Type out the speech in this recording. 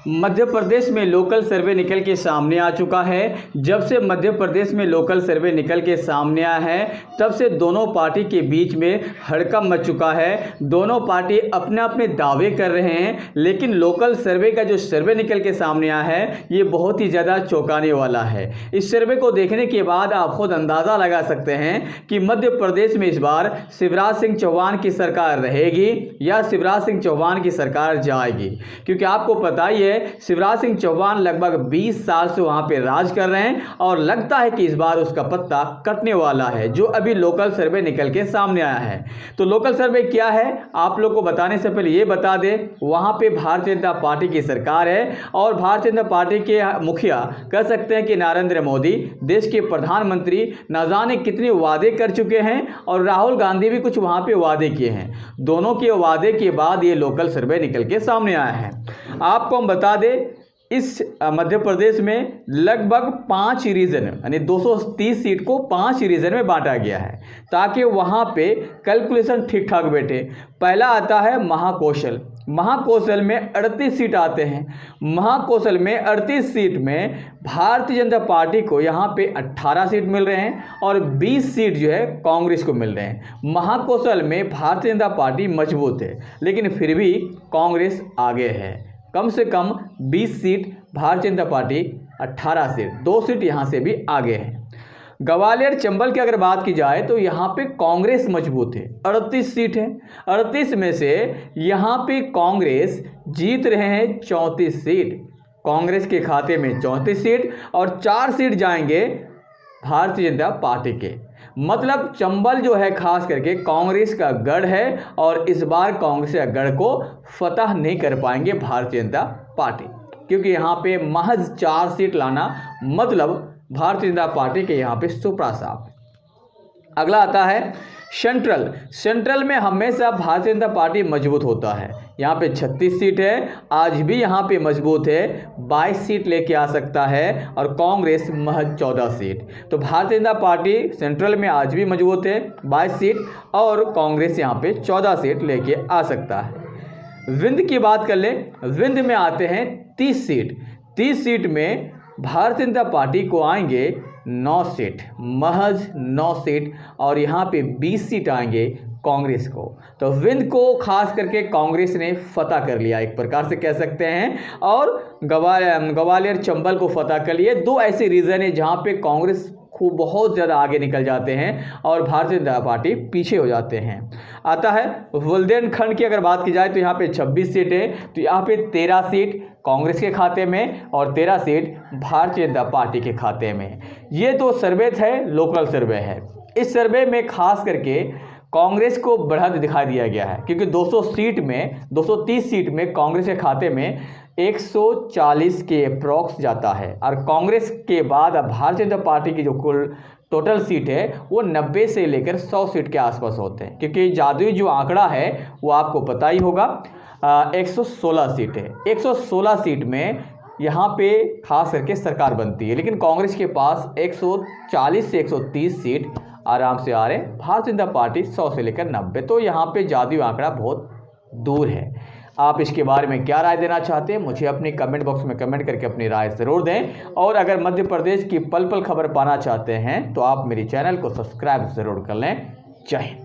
मध्य प्रदेश में लोकल सर्वे निकल के सामने आ चुका है। जब से मध्य प्रदेश में लोकल सर्वे निकल के सामने आया है तब से दोनों पार्टी के बीच में हड़कंप मच चुका है। दोनों पार्टी अपने अपने दावे कर रहे हैं, लेकिन लोकल सर्वे का जो सर्वे निकल के सामने आया है ये बहुत ही ज़्यादा चौंकाने वाला है। इस सर्वे को देखने के बाद आप खुद अंदाज़ा लगा सकते हैं कि मध्य प्रदेश में इस बार शिवराज सिंह चौहान की सरकार रहेगी या शिवराज सिंह चौहान की सरकार जाएगी, क्योंकि आपको पता ही है शिवराज सिंह चौहान लगभग 20 साल से वहां पे राज कर रहे हैं और लगता है कि इस बार उसका पत्ता कटने वाला है, जो अभी लोकल सर्वे निकल के सामने आया है। तो लोकल सर्वे क्या है आप लोग को बताने से पहले ये बता दें, वहां पे भारतीय जनता पार्टी की सरकार है और भारतीय जनता पार्टी के मुखिया कह सकते हैं कि नरेंद्र मोदी देश के प्रधानमंत्री न जाने कितने वादे कर चुके हैं और राहुल गांधी भी कुछ वहां पे वादे किए हैं। दोनों के वादे के बाद ये लोकल सर्वे निकल के सामने आया है। आपको हम बता दें, इस मध्य प्रदेश में लगभग 5 रीजन यानी 230 सीट को 5 रीजन में बांटा गया है ताकि वहां पे कैलकुलेशन ठीक ठाक बैठे। पहला आता है महाकौशल। महाकौशल में 38 सीट आते हैं। महाकौशल में 38 सीट में भारतीय जनता पार्टी को यहाँ पे 18 सीट मिल रहे हैं और 20 सीट जो है कांग्रेस को मिल रहे हैं। महाकौशल में भारतीय जनता पार्टी मजबूत है, लेकिन फिर भी कांग्रेस आगे है। कम से कम 20 seat Bharatiya Janata party, 18 seat, 2 seat यहाँ से भी आगे है। ग्वालियर चंबल की अगर बात की जाए तो यहाँ पे कांग्रेस मजबूत है, 38 सीट है। 38 में से यहाँ पे कांग्रेस जीत रहे हैं 34 सीट। कांग्रेस के खाते में 34 सीट और 4 सीट जाएंगे भारतीय जनता पार्टी के। मतलब चंबल जो है खास करके कांग्रेस का गढ़ है और इस बार कांग्रेस का गढ़ को फतह नहीं कर पाएंगे भारतीय जनता पार्टी, क्योंकि यहाँ पे महज 4 सीट लाना मतलब भारतीय जनता पार्टी के यहाँ पे सुपड़ा साफ। अगला आता है सेंट्रल। सेंट्रल में हमेशा भारतीय जनता पार्टी मजबूत होता है। यहाँ पे 36 सीट है, आज भी यहाँ पे मजबूत है, 22 सीट लेके आ सकता है और कांग्रेस महज 14 सीट। तो भारतीय जनता पार्टी सेंट्रल में आज भी मजबूत है, 22 सीट, और कांग्रेस यहाँ पे 14 सीट लेके आ सकता है। विंध्य की बात कर लें, विंध्य में आते हैं 30 सीट। 30 सीट में भारतीय जनता पार्टी को आएंगे 9 सीट, महज 9 सीट, और यहाँ पे 20 सीट आएंगे कांग्रेस को। तो विंध्य को खास करके कांग्रेस ने फतह कर लिया एक प्रकार से कह सकते हैं, और ग्वालियर चंबल को फतह कर लिए। 2 ऐसे रीजन है जहाँ पे कांग्रेस खूब बहुत ज़्यादा आगे निकल जाते हैं और भारतीय जनता पार्टी पीछे हो जाते हैं। आता है बुंदेलखंड की अगर बात की जाए तो यहाँ पे 26 सीट है, तो यहाँ पे 13 सीट कांग्रेस के खाते में और 13 सीट भारतीय जनता पार्टी के खाते में। ये 2 सर्वे है, लोकल सर्वे है। इस सर्वे में खास करके कांग्रेस को बढ़त दिखा दिया गया है, क्योंकि 230 सीट में कांग्रेस के खाते में 140 के अप्रॉक्स जाता है, और कांग्रेस के बाद अब भारतीय जनता पार्टी की जो कुल टोटल सीट है वो 90 से लेकर 100 सीट के आसपास होते हैं, क्योंकि जादुई जो आंकड़ा है वो आपको पता ही होगा। 116 सीट है। 116 सीट में यहाँ पे खास करके सरकार बनती है, लेकिन कांग्रेस के पास 140 से 130 सीट आराम से आ रहे हैं, भारतीय जनता पार्टी 100 से लेकर 90। तो यहाँ पे जादुई आंकड़ा बहुत दूर है। आप इसके बारे में क्या राय देना चाहते हैं, मुझे अपने कमेंट बॉक्स में कमेंट करके अपनी राय ज़रूर दें। और अगर मध्य प्रदेश की पल पल खबर पाना चाहते हैं तो आप मेरे चैनल को सब्सक्राइब ज़रूर कर लें। जय हिंद।